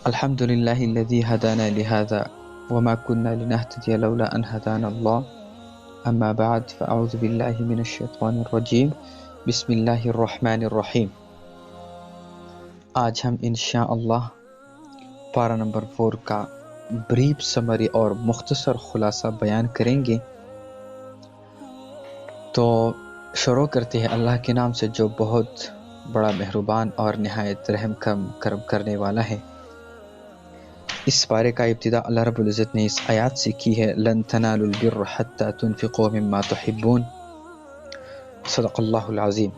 الحمد لله الذي هدانا لهذا وما كنا لنهتدي لولا أن هدانا الله أما بعد فأعوذ بالله من الشيطان الرجيم بسم الله الرحمن الرحيم۔ آج ہم انشاءاللہ پارہ نمبر 4 کا بریف سمری اور مختصر خلاصہ بیان کریں گے۔ تو شروع کرتے ہیں اللہ کے نام سے جو بہت بڑا مہربان اور نہایت رحم کرم کرنے والا ہے۔ اس پارے کا ابتدا اللہ رب العزت نے اس آیات سے کی ہے، لن تنالوا البر حتى تنفقوا مما تحبون، صدق اللہ العظیم۔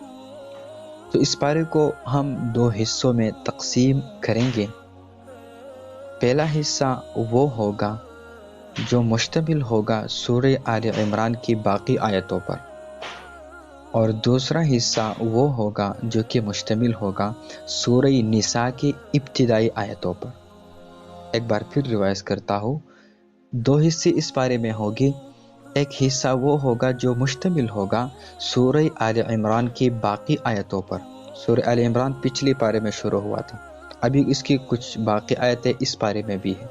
تو اس پارے کو ہم 2 حصوں میں تقسیم کریں گے۔ پہلا حصہ وہ ہوگا جو مشتمل ہوگا سورہ آل عمران کی باقی آیتوں پر، اور دوسرا حصہ وہ ہوگا جو کہ مشتمل ہوگا سورہ نساء کی ابتدائی آیتوں پر۔ ایک بار پھر ریوائز کرتا ہوں، 2 حصے اس بارے میں ہوگی۔ ایک حصہ وہ ہوگا جو مشتمل ہوگا سورہ آل عمران کی باقی آیتوں پر۔ سورہ آل عمران پچھلے پارے میں شروع ہوا تھا، ابھی اس کی کچھ باقی آیتیں اس پارے میں بھی ہیں۔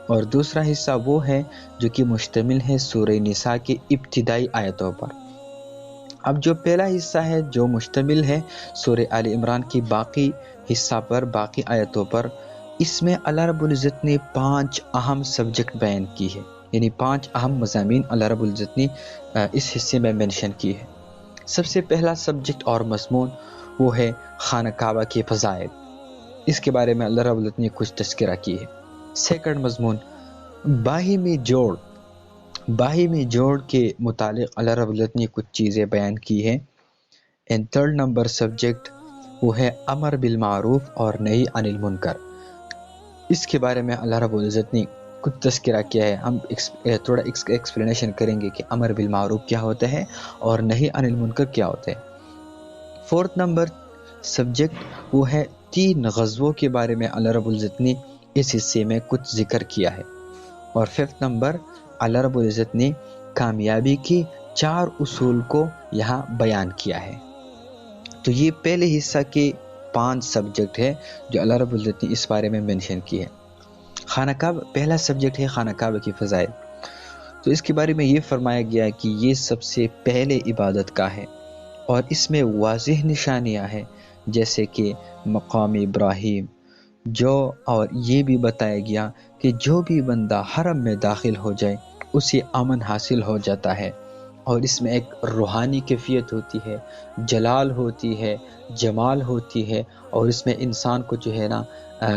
اور دوسرا حصہ وہ ہے جو کہ مشتمل ہے سورہ نساء کی ابتدائی آیتوں پر۔ اب جو پہلا حصہ ہے جو مشتمل ہے سورہ آل عمران کی باقی حصہ پر، باقی آیتوں پر، اس میں اللہ رب العزت نے 5 اہم سبجیکٹ بیان کی ہے، یعنی 5 اہم مضامین اللہ رب العزت نے اس حصے میں منشن کی ہے۔ سب سے پہلا سبجیکٹ اور مضمون وہ ہے خانہ کعبہ کے فضائل، اس کے بارے میں اللہ رب العزت نے کچھ تذکرہ کی ہے۔ سیکنڈ مضمون باہمی جوڑ کے متعلق اللہ رب العزت نے کچھ چیزیں بیان کی ہے۔ اینڈ تھرڈ نمبر سبجیکٹ وہ ہے امر بالمعروف اور نہی عن المنکر، اس کے بارے میں اللہ رب العزت نے کچھ تذکرہ کیا ہے۔ ہم تھوڑا ایکسپلینیشن کریں گے کہ امر بالمعروف کیا ہوتا ہے اور نہی عن المنکر کیا ہوتا ہے۔ فورتھ نمبر سبجیکٹ وہ ہے 3 غزووں کے بارے میں اللہ رب العزت نے اس حصے میں کچھ ذکر کیا ہے۔ اور 5th نمبر اللہ رب العزت نے کامیابی کی 4 اصول کو یہاں بیان کیا ہے۔ تو یہ پہلے حصہ کے 5 سبجیکٹ ہے جو اللہ رب العزت نے اس بارے میں منشن کی ہے۔ خانہ کعبہ پہلا سبجیکٹ ہے خانہ کعبہ کی فضائل۔ تو اس کے بارے میں یہ فرمایا گیا ہے کہ یہ سب سے پہلے عبادت گاہ ہے، اور اس میں واضح نشانیاں ہیں جیسے کہ مقام ابراہیم، اور یہ بھی بتایا گیا کہ جو بھی بندہ حرم میں داخل ہو جائے اسے امن حاصل ہو جاتا ہے، اور اس میں ایک روحانی کیفیت ہوتی ہے، جلال ہوتی ہے، جمال ہوتی ہے، اور اس میں انسان کو جو ہے نا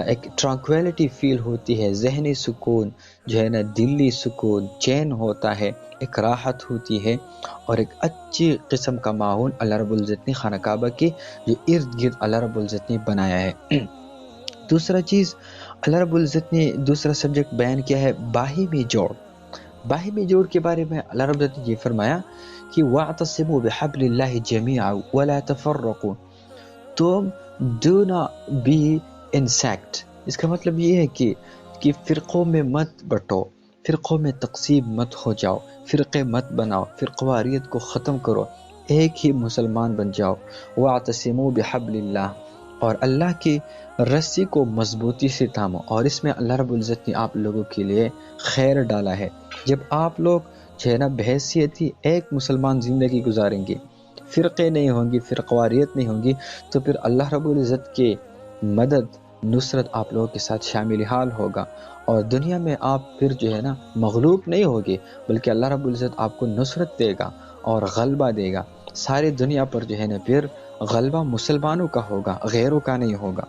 ایک ٹرانکویلٹی فیل ہوتی ہے، ذہنی سکون جو ہے نا، دلی سکون، چین ہوتا ہے، ایک راحت ہوتی ہے، اور ایک اچھی قسم کا ماحول اللہ رب العزت نے خانہ کعبہ کے جو ارد گرد اللہ رب العزت نے بنایا ہے۔ دوسرا چیز اللہ رب العزت نے دوسرا سبجیکٹ بیان کیا ہے باہمی جوڑ۔ باہمی جوڑ کے بارے میں اللہ رب العزت نے یہ فرمایا کہ وَاعْتَصِمُوا بِحَبْلِ اللَّهِ جَمِيعًا وَلَا تَفَرَّقُوا، تم do not be insect۔ اس کا مطلب یہ ہے کہ فرقوں میں مت بٹو، فرقوں میں تقسیم مت ہو جاؤ، فرقے مت بناؤ، فرقواریت کو ختم کرو، ایک ہی مسلمان بن جاؤ۔ وَاعْتَصِمُوا بِحَبْلِ اللَّهِ، اور اللہ کی رسی کو مضبوطی سے تھامو، اور اس میں اللہ رب العزت نے آپ لوگوں کے لیے خیر ڈالا ہے۔ جب آپ لوگ جو ہے نا بحیثیت ہی ایک مسلمان زندگی گزاریں گے، فرقے نہیں ہوں گی، فرقواریت نہیں ہوں گی، تو پھر اللہ رب العزت کے مدد نصرت آپ لوگوں کے ساتھ شامل حال ہوگا، اور دنیا میں آپ پھر جو ہے نا مغلوب نہیں ہوگے، بلکہ اللہ رب العزت آپ کو نصرت دے گا اور غلبہ دے گا۔ ساری دنیا پر جو ہے نا پھر غلبہ مسلمانوں کا ہوگا، غیروں کا نہیں ہوگا۔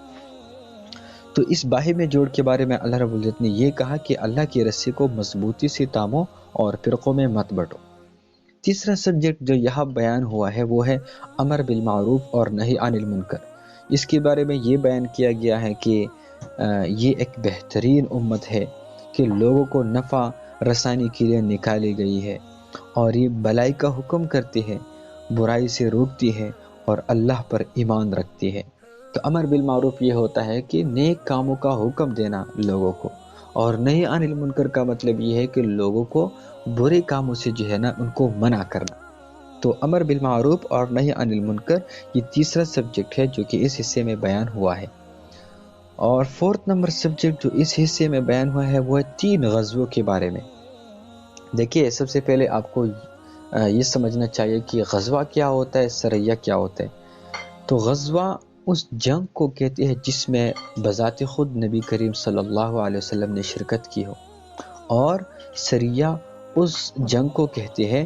تو اس باہمی جوڑ کے بارے میں اللہ رب العزت نے یہ کہا کہ اللہ کی رسی کو مضبوطی سے تامو اور فرقوں میں مت بٹو۔ تیسرا سبجیکٹ جو یہاں بیان ہوا ہے وہ ہے امر بالمعروف اور نہی عن المنکر۔ اس کے بارے میں یہ بیان کیا گیا ہے کہ یہ ایک بہترین امت ہے کہ لوگوں کو نفع رسانی کے لیے نکالی گئی ہے، اور یہ بلائی کا حکم کرتی ہے، برائی سے روکتی ہے اور اللہ پر ایمان رکھتی ہے۔ تو امر بالمعروف یہ ہوتا ہے کہ نیک کاموں کا حکم دینا لوگوں کو، اور نہی عن المنکر کا مطلب یہ ہے کہ لوگوں کو برے کاموں سے جو ہے نا ان کو منع کرنا۔ تو امر بالمعروف اور نہی عن المنکر یہ تیسرا سبجیکٹ ہے جو کہ اس حصے میں بیان ہوا ہے۔ اور فورتھ نمبر سبجیکٹ جو اس حصے میں بیان ہوا ہے وہ ہے 3 غزووں کے بارے میں۔ دیکھیے سب سے پہلے آپ کو یہ سمجھنا چاہیے کہ غزوہ کیا ہوتا ہے، سریہ کیا ہوتا ہے۔ تو غزوہ اس جنگ کو کہتے ہیں جس میں بذات خود نبی کریم صلی اللہ علیہ وسلم نے شرکت کی ہو، اور سریہ اس جنگ کو کہتے ہیں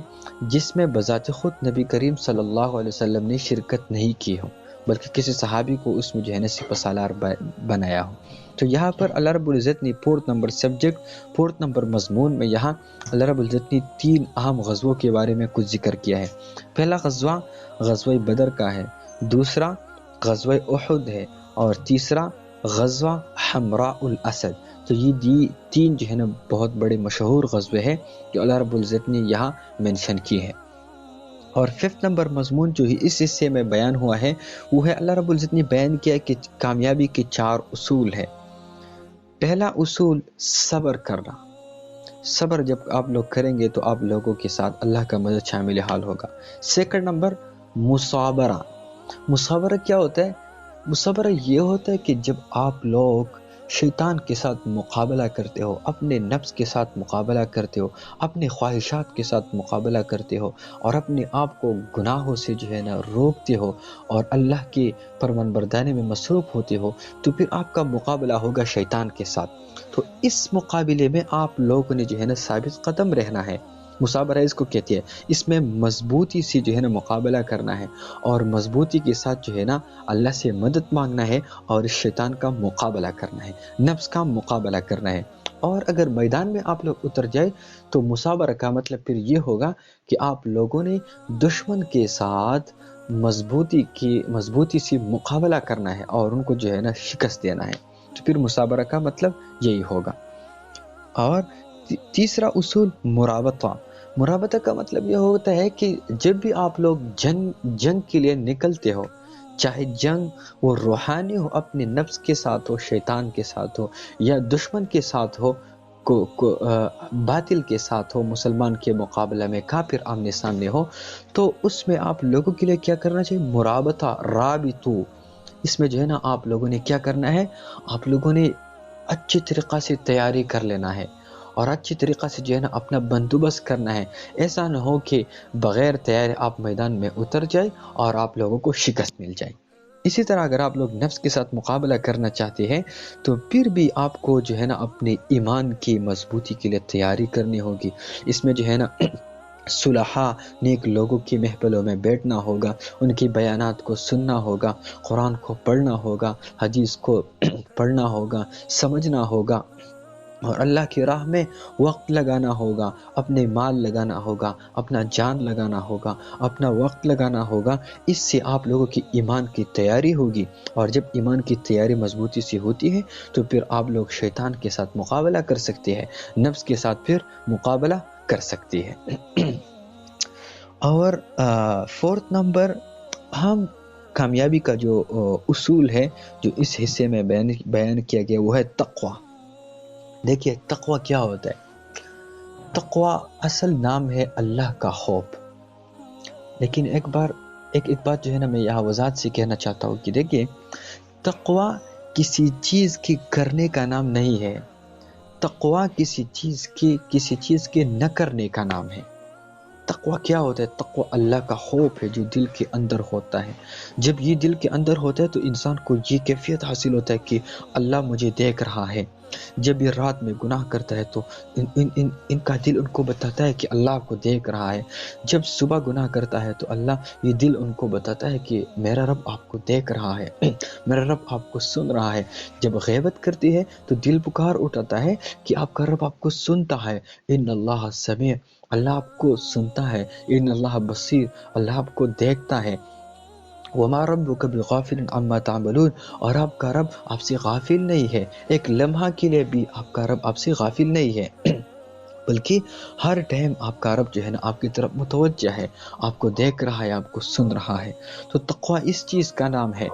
جس میں بذات خود نبی کریم صلی اللہ علیہ وسلم نے شرکت نہیں کی ہو، بلکہ کسی صحابی کو اس میں جو ہے نا سپہ سالار بنایا ہو۔ تو یہاں پر اللہ رب العزت نے fourth number subject, fourth number مضمون میں یہاں اللہ رب العزت نے 3 اہم غزووں کے بارے میں کچھ ذکر کیا ہے۔ پہلا غزوہ غزوہ بدر کا ہے، دوسرا غزوہ احد ہے، اور تیسرا غزوہ حمراء الاسد۔ تو یہ 3 جو ہے نا بہت بڑے مشہور غزوے ہیں جو اللہ رب العزت نے یہاں منشن کی ہے۔ اور 5 نمبر مضمون جو اس حصے میں بیان ہوا ہے وہ ہے اللہ رب العزت نے بیان کیا کہ کامیابی کے 4 اصول ہیں۔ پہلا اصول صبر کرنا۔ صبر جب آپ لوگ کریں گے تو آپ لوگوں کے ساتھ اللہ کا مدد شامل حال ہوگا۔ Second number مصابرہ۔ مصابرہ کیا ہوتا ہے؟ مصابرہ یہ ہوتا ہے کہ جب آپ لوگ شیطان کے ساتھ مقابلہ کرتے ہو، اپنے نفس کے ساتھ مقابلہ کرتے ہو، اپنے خواہشات کے ساتھ مقابلہ کرتے ہو، اور اپنے آپ کو گناہوں سے جو ہے نا روکتے ہو اور اللہ کے فرمانبرداری میں مصروف ہوتے ہو، تو پھر آپ کا مقابلہ ہوگا شیطان کے ساتھ۔ تو اس مقابلے میں آپ لوگوں نے جو ہے نا ثابت قدم رہنا ہے۔ مصابرہ اس کو کہتی ہے، اس میں مضبوطی سے جو ہے نا مقابلہ کرنا ہے، اور مضبوطی کے ساتھ جو ہے نا اللہ سے مدد مانگنا ہے، اور شیطان کا مقابلہ کرنا ہے، نفس کا مقابلہ کرنا ہے۔ اور اگر میدان میں آپ لوگ اتر جائے تو مصابرہ کا مطلب پھر یہ ہوگا کہ آپ لوگوں نے دشمن کے ساتھ مضبوطی سے مقابلہ کرنا ہے اور ان کو جو ہے نا شکست دینا ہے۔ تو پھر مصابرہ کا مطلب یہی ہوگا۔ اور تیسرا اصول مرابطہ۔ مرابطہ کا مطلب یہ ہوتا ہے کہ جب بھی آپ لوگ جنگ کے لیے نکلتے ہو، چاہے جنگ وہ روحانی ہو، اپنے نفس کے ساتھ ہو، شیطان کے ساتھ ہو، یا دشمن کے ساتھ ہو، باطل کے ساتھ ہو، مسلمان کے مقابلہ میں کافر آمنے سامنے ہو، تو اس میں آپ لوگوں کے لیے کیا کرنا چاہیے؟ مرابطہ، رابطو۔ اس میں جو ہے نا آپ لوگوں نے کیا کرنا ہے؟ آپ لوگوں نے اچھی طریقہ سے تیاری کر لینا ہے، اور اچھی طریقہ سے جو ہے نا اپنا بندوبست کرنا ہے۔ ایسا نہ ہو کہ بغیر تیار آپ میدان میں اتر جائے اور آپ لوگوں کو شکست مل جائے۔ اسی طرح اگر آپ لوگ نفس کے ساتھ مقابلہ کرنا چاہتے ہیں تو پھر بھی آپ کو جو ہے نا اپنے ایمان کی مضبوطی کے لیے تیاری کرنی ہوگی۔ اس میں جو ہے نا صلحاء نیک لوگوں کی محفلوں میں بیٹھنا ہوگا، ان کی بیانات کو سننا ہوگا، قرآن کو پڑھنا ہوگا، حدیث کو پڑھنا ہوگا، سمجھنا ہوگا، اور اللہ کی راہ میں وقت لگانا ہوگا، اپنے مال لگانا ہوگا، اپنا جان لگانا ہوگا، اپنا وقت لگانا ہوگا۔ اس سے آپ لوگوں کی ایمان کی تیاری ہوگی، اور جب ایمان کی تیاری مضبوطی سے ہوتی ہے تو پھر آپ لوگ شیطان کے ساتھ مقابلہ کر سکتے ہیں، نفس کے ساتھ پھر مقابلہ کر سکتے ہیں۔ اور فورتھ نمبر اہم کامیابی کا جو اصول ہے جو اس حصے میں بیان کیا گیا وہ ہے تقوی۔ دیکھیے تقوی کیا ہوتا ہے؟ تقوی اصل نام ہے اللہ کا خوف۔ لیکن ایک بات جو ہے نا میں یہاں وضاحت سے کہنا چاہتا ہوں کہ دیکھیے تقوی کسی چیز کی کرنے کا نام نہیں ہے، تقوی کسی چیز کے نہ کرنے کا نام ہے۔ تقوی کیا ہوتا ہے؟ تقوی اللہ کا خوف ہے جو دل کے اندر ہوتا ہے۔ جب یہ دل کے اندر ہوتا ہے تو انسان کو یہ کیفیت حاصل ہوتا ہے کہ اللہ مجھے دیکھ رہا ہے۔ جب یہ رات میں گناہ کرتا ہے تو ان کا دل ان کو بتاتا ہے کہ اللہ کو دیکھ رہا ہے۔ جب صبح گناہ کرتا ہے تو یہ دل ان کو بتاتا ہے کہ میرا رب آپ کو دیکھ رہا ہے، میرا رب آپ کو سن رہا ہے۔ جب غیبت کرتی ہے تو دل پکار اٹھاتا ہے کہ آپ کا رب آپ کو سنتا ہے۔ ان اللہ سمیع اللہ آپ کو سنتا ہے، ان اللہ بصیر، اللہ آپ کو دیکھتا ہے، وما ربک بغافل عما تعملون، اور آپ کا رب آپ سے غافل نہیں ہے، ایک لمحہ کے لیے بھی آپ کا رب آپ سے غافل نہیں ہے بلکہ ہر ٹائم آپ کا رب جو ہے نا آپ کی طرف متوجہ ہے، آپ کو دیکھ رہا ہے، آپ کو سن رہا ہے۔ تو تقوی اس چیز کا نام ہے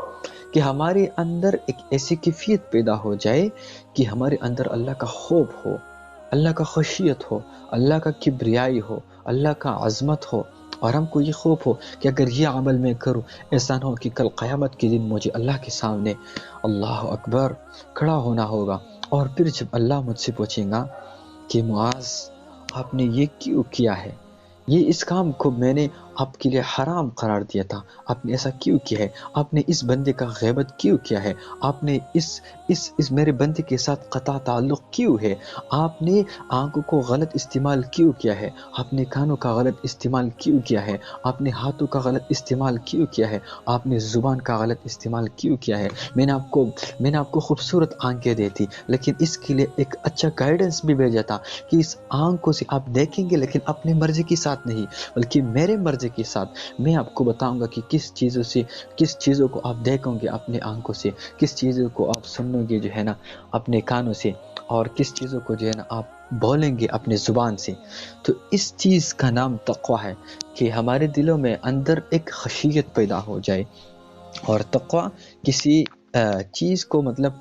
کہ ہمارے اندر ایک ایسی کیفیت پیدا ہو جائے کہ ہمارے اندر اللہ کا خوف ہو، اللہ کا خشیت ہو، اللہ کا کبریائی ہو، اللہ کا عظمت ہو، اور ہم کو یہ خوف ہو کہ اگر یہ عمل میں کروں، ایسا نہ ہو کہ کل قیامت کے دن مجھے اللہ کے سامنے اللہ اکبر کھڑا ہونا ہوگا، اور پھر جب اللہ مجھ سے پوچھے گا کہ معاذ آپ نے یہ کیوں کیا ہے، یہ اس کام کو میں نے آپ کے لیے حرام قرار دیا تھا، آپ نے ایسا کیوں کیا ہے، آپ نے اس بندے کا غیبت کیوں کیا ہے، آپ نے اس میرے بندے کے ساتھ قطع تعلق کیوں ہے، آپ نے آنکھوں کو غلط استعمال کیوں کیا ہے، آپ نے کانوں کا غلط استعمال کیوں کیا ہے، آپ نے ہاتھوں کا غلط استعمال کیوں کیا ہے، آپ نے زبان کا غلط استعمال کیوں کیا ہے، میں نے آپ کو خوبصورت آنکھیں دی تھی، لیکن اس کے لیے ایک اچھا گائیڈنس بھی بھیجا تھا کہ اس آنکھوں سے آپ دیکھیں گے لیکن اپنی مرضی کے ساتھ نہیں بلکہ میرے مرضی کے ساتھ، میں آپ کو بتاؤں گا کہ کس چیزوں کو آپ دیکھیں گے اپنے آنکھوں سے، کس چیزوں کو آپ سنو گے جو ہے نا اپنے کانوں سے، اور کس چیزوں کو جو ہے نا آپ بولیں گے اپنے زبان سے۔ تو اس چیز کا نام تقوی ہے کہ ہمارے دلوں میں اندر ایک خشیت پیدا ہو جائے، اور تقوی کسی چیز کو مطلب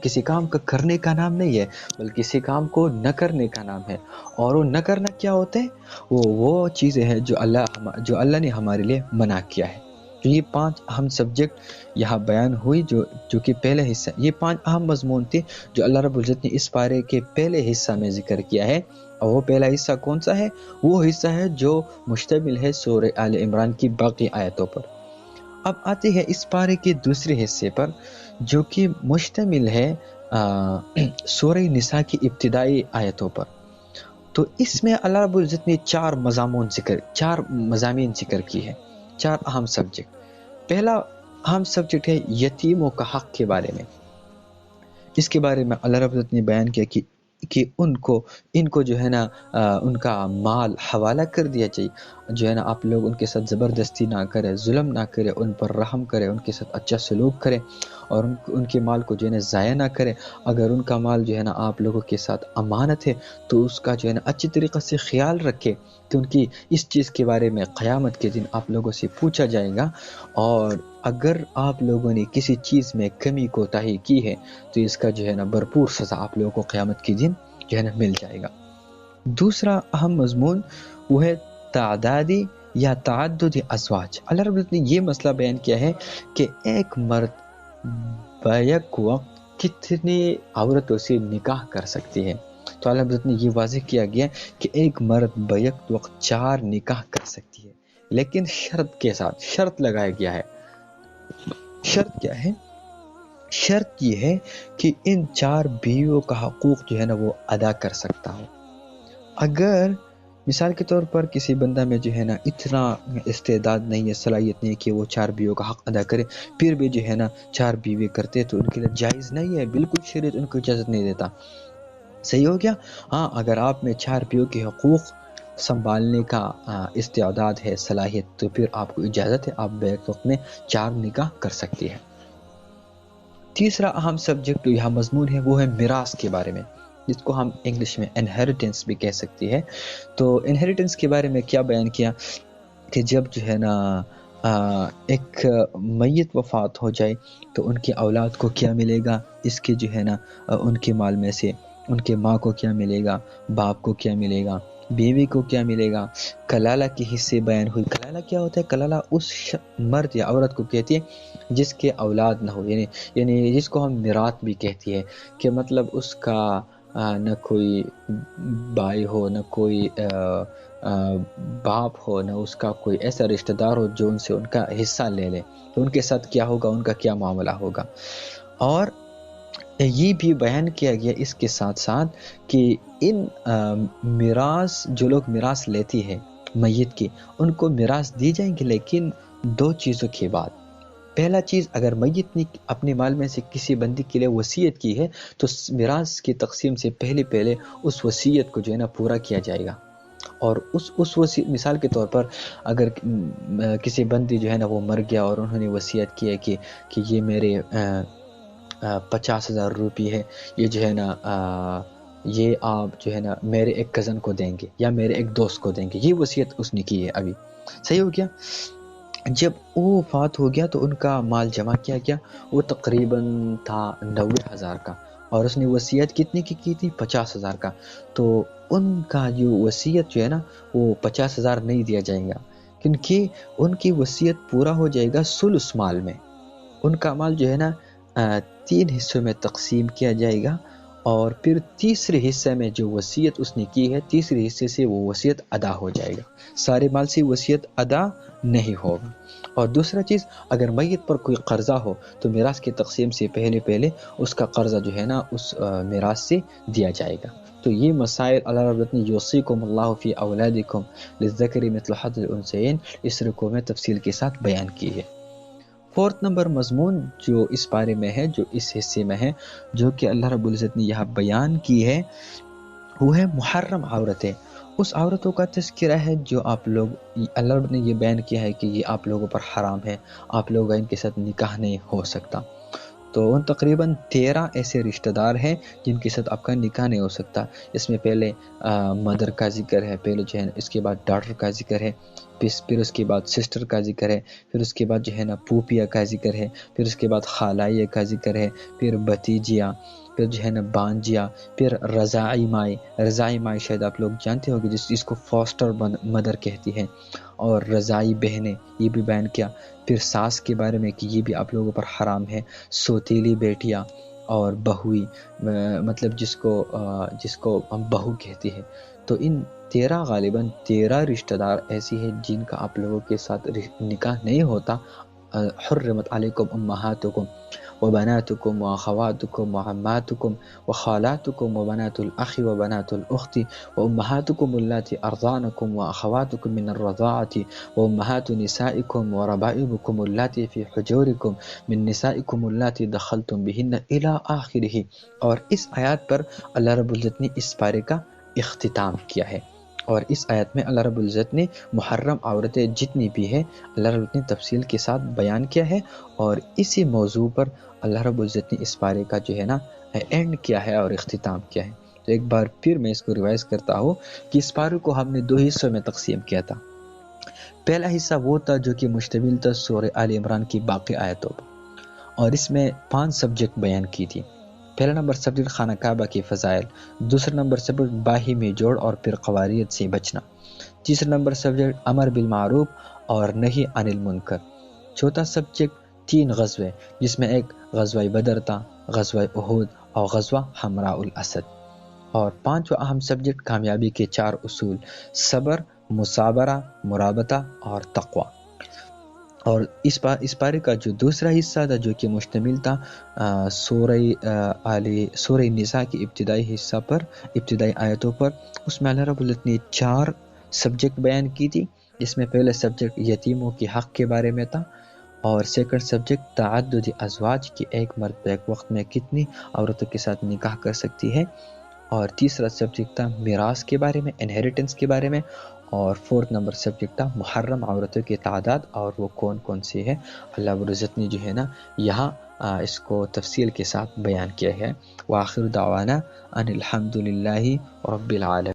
کسی کام کا کرنے کا نام نہیں ہے بلکہ کسی کام کو نہ کرنے کا نام ہے، اور وہ نہ کرنا کیا ہوتا ہے، وہ چیزیں ہیں جو اللہ نے ہمارے لیے منع کیا ہے۔ تو یہ 5 اہم سبجیکٹ یہاں بیان ہوئی جو کہ پہلے حصہ، یہ 5 اہم مضمون تھے جو اللہ رب العزت نے اس پارے کے پہلے حصہ میں ذکر کیا ہے، اور وہ پہلا حصہ کون سا ہے؟ وہ حصہ ہے جو مشتمل ہے سورہ آل عمران کی باقی آیتوں پر۔ اب آتے ہیں اس پارے کے دوسرے حصے پر جو کہ مشتمل ہے سورہ نساء کی ابتدائی آیتوں پر۔ تو اس میں اللہ رب العزت نے 4 مضامین ذکر کی ہے، 4 اہم سبجیکٹ۔ پہلا اہم سبجیکٹ ہے یتیموں کا حق کے بارے میں۔ اس کے بارے میں اللہ رب العزت نے بیان کیا کہ ان کو جو ہے نا ان کا مال حوالہ کر دیا چاہیے، جو ہے نا آپ لوگ ان کے ساتھ زبردستی نہ کرے، ظلم نہ کرے، ان پر رحم کرے، ان کے ساتھ اچھا سلوک کرے، اور ان کے مال کو جو ہے نا ضائع نہ کرے۔ اگر ان کا مال جو ہے نا آپ لوگوں کے ساتھ امانت ہے تو اس کا جو ہے نا اچھی طریقے سے خیال رکھے، کیونکہ اس چیز کے بارے میں قیامت کے دن آپ لوگوں سے پوچھا جائے گا، اور اگر آپ لوگوں نے کسی چیز میں کمی کوتاہی کی ہے تو اس کا جو ہے نا بھرپور سزا آپ لوگوں کو قیامت کے دن جو ہے نا مل جائے گا۔ دوسرا اہم مضمون وہ ہے تعدادی یا تعدد ازواج۔ اللہ رب العزت نے یہ مسئلہ بیان کیا ہے کہ ایک مرد بیک وقت کتنی عورتوں سے نکاح کر سکتی ہے۔ تو اللہ رب العزت نے یہ واضح کیا گیا کہ ایک مرد بیک وقت 4 نکاح کر سکتی ہے، لیکن شرط کے ساتھ، شرط لگایا گیا ہے۔ شرط کیا ہے؟ شرط یہ ہے کہ ان 4 بیویوں کا حقوق جو ہے نا وہ ادا کر سکتا ہو۔ اگر مثال کے طور پر کسی بندہ میں جو ہے نا اتنا استعداد نہیں ہے، صلاحیت نہیں ہے کہ وہ 4 بیویوں کا حق ادا کرے، پھر بھی جو ہے نا 4 بیوی کرتے تو ان کے لیے جائز نہیں ہے، بالکل شریعت ان کو اجازت نہیں دیتا۔ صحیح ہو گیا؟ ہاں، اگر آپ میں 4 بیویوں کے حقوق سنبھالنے کا استعداد ہے، صلاحیت، تو پھر آپ کو اجازت ہے، آپ بیک وقت میں 4 نکاح کر سکتی ہے۔ تیسرا اہم سبجیکٹ یہاں مضمون ہے وہ ہے میراث کے بارے میں، جس کو ہم انگلش میں انہیریٹنس بھی کہہ سکتی ہے۔ تو انہیریٹنس کے بارے میں کیا بیان کیا کہ جب جو ہے نا ایک میت وفات ہو جائے تو ان کی اولاد کو کیا ملے گا، اس کے جو ہے نا ان کے مال میں سے ان کے ماں کو کیا ملے گا، باپ کو کیا ملے گا، بیوی کو کیا ملے گا، کلالہ کی حصے بیان ہوئی۔ کلالہ کیا ہوتا ہے؟ کلالہ اس مرد یا عورت کو کہتی ہے جس کے اولاد نہ ہو، یعنی جس کو ہم میراث بھی کہتی ہے، کہ مطلب اس کا نہ کوئی بھائی ہو، نہ کوئی باپ ہو، نہ اس کا کوئی ایسا رشتہ دار ہو جو ان سے ان کا حصہ لے لے، تو ان کے ساتھ کیا ہوگا، ان کا کیا معاملہ ہوگا۔ اور یہ بھی بیان کیا گیا اس کے ساتھ ساتھ کہ ان میراث، جو لوگ میراث لیتی ہے میت کی، ان کو میراث دی جائیں گے، لیکن 2 چیزوں کے بعد۔ پہلا چیز، اگر میت نے اپنے مال میں سے کسی بندے کے لیے وصیت کی ہے تو میراث کی تقسیم سے پہلے اس وصیت کو جو ہے نا پورا کیا جائے گا۔ اور اس وصیت مثال کے طور پر اگر کسی بندی جو ہے نا وہ مر گیا اور انہوں نے وصیت کی ہے کہ یہ میرے 50,000 روپے ہے، یہ جو ہے نا یہ آپ جو ہے نا میرے ایک کزن کو دیں گے یا میرے ایک دوست کو دیں گے، یہ وصیت اس نے کی ہے ابھی، صحیح ہو گیا۔ جب وہ وفات ہو گیا تو ان کا مال جمع کیا گیا، وہ تقریباً تھا 90,000 کا، اور اس نے وصیت کتنے کی تھی؟ 50,000 کا۔ تو ان کا جو وصیت جو ہے نا وہ 50,000 نہیں دیا جائے گا، کیونکہ ان کی وصیت پورا ہو جائے گا ثلث مال میں۔ ان کا مال جو ہے نا 3 حصوں میں تقسیم کیا جائے گا، اور پھر تیسرے حصے میں جو وصیت اس نے کی ہے، تیسرے حصے سے وہ وصیت ادا ہو جائے گا، سارے مال سے وصیت ادا نہیں ہوگا۔ اور دوسرا چیز، اگر میت پر کوئی قرضہ ہو تو میراث کی تقسیم سے پہلے اس کا قرضہ جو ہے نا اس میراث سے دیا جائے گا۔ تو یہ مسائل اللہ رب العزت نے یوصیکم اللہ فی اولادکم للذکر مثل حظ الانثیین اس رکوع میں تفصیل کے ساتھ بیان کی ہے۔ فورتھ نمبر مضمون جو اس بارے میں ہے، جو اس حصے میں ہے، جو کہ اللہ رب العزت نے یہاں بیان کی ہے، وہ ہے محرم عورتیں، اس عورتوں کا تذکرہ ہے جو آپ لوگ، اللہ رب نے یہ بیان کیا ہے کہ یہ آپ لوگوں پر حرام ہے، آپ لوگوں کا ان کے ساتھ نکاح نہیں ہو سکتا۔ تو ان تقریباً 13 ایسے رشتہ دار ہیں جن کے ساتھ آپ کا نکاح نہیں ہو سکتا۔ اس میں پہلے مدر کا ذکر ہے، پہلے جو ہے اس کے بعد ڈاٹر کا ذکر ہے، پھر اس کے بعد سسٹر کا ذکر ہے، پھر اس کے بعد جو ہے نا پھوپھیا کا ذکر ہے، پھر اس کے بعد خالائیہ کا ذکر ہے، پھر بھتیجیاں، پھر جو ہے نا بانجیا، پھر رضاعی مائی شاید آپ لوگ جانتے ہو گے جس کو فاسٹر مدر کہتی ہیں، اور رضاعی بہنیں، یہ بھی بیان کیا۔ پھر ساس کے بارے میں کہ یہ بھی آپ لوگوں پر حرام ہے، سوتیلی بیٹیاں اور بہوئی، مطلب جس کو ہم بہو کہتے ہیں۔ تو ان 13 رشتہ دار ایسی ہیں جن کا آپ لوگوں کے ساتھ نکاح نہیں ہوتا۔ حرمت علیکم امہاتکم وبناتکم واخواتکم وعماتکم وخالاتکم وبنات الاخ وبنات الاخت وامہاتکم اللاتی ارضعنکم واخواتکم من الرضاعۃ وامہات نسائکم وربائبکم اللاتی فی حجورکم من نسائکم اللاتی دخلتم بہن الی آخرہ۔ اور اس آیات پر اللہ رب العزت نے اس پارے کا اختتام کیا ہے، اور اس آیت میں اللہ رب العزت نے محرم عورتیں جتنی بھی ہیں اللہ رب العزت نے تفصیل کے ساتھ بیان کیا ہے، اور اسی موضوع پر اللہ رب العزت نے اس پارے کا جو ہے نا اینڈ کیا ہے اور اختتام کیا ہے۔ تو ایک بار پھر میں اس کو ریوائز کرتا ہوں کہ اس پارے کو ہم نے 2 حصوں میں تقسیم کیا تھا۔ پہلا حصہ وہ تھا جو کہ مشتمل تھا سورہ آل عمران کی باقی آیتوں پر، اور اس میں 5 سبجیکٹ بیان کی تھی۔ پہلا نمبر سبجیکٹ خانہ کعبہ کی فضائل، دوسرا نمبر سبجیکٹ باہمی جوڑ اور پھر قواریت سے بچنا، تیسرا نمبر سبجیکٹ امر بالمعروف اور نہی عن المنکر، چوتھا سبجیکٹ 3 غزوے جس میں ایک غزوہ بدر تھا، غزوہ احد اور غزوہ حمراء الاسد، اور 5واں اہم سبجیکٹ کامیابی کے 4 اصول، صبر، مصابرہ، مرابطہ اور تقوی۔ اور اس پارے کا جو دوسرا حصہ تھا جو کہ مشتمل تھا سورہ نساء کی ابتدائی حصہ پر، ابتدائی آیتوں پر، اس میں اللہ رب العزت نے 4 سبجیکٹ بیان کی تھی، جس میں پہلے سبجیکٹ یتیموں کے حق کے بارے میں تھا، اور سیکنڈ سبجیکٹ تعدد ازواج کی ایک مرد ایک وقت میں کتنی عورتوں کے ساتھ نکاح کر سکتی ہے، اور تیسرا سبجیکٹ تھا میراث کے بارے میں، انہیریٹنس کے بارے میں، اور 4 نمبر سبجیکٹ تھا محرم عورتوں کی تعداد اور وہ کون کون سی ہے۔ اللہ رب العزت نے جو ہے نا یہاں اس کو تفصیل کے ساتھ بیان کیا ہے۔ وآخر دعوانا ان الحمد للہ رب العالمین۔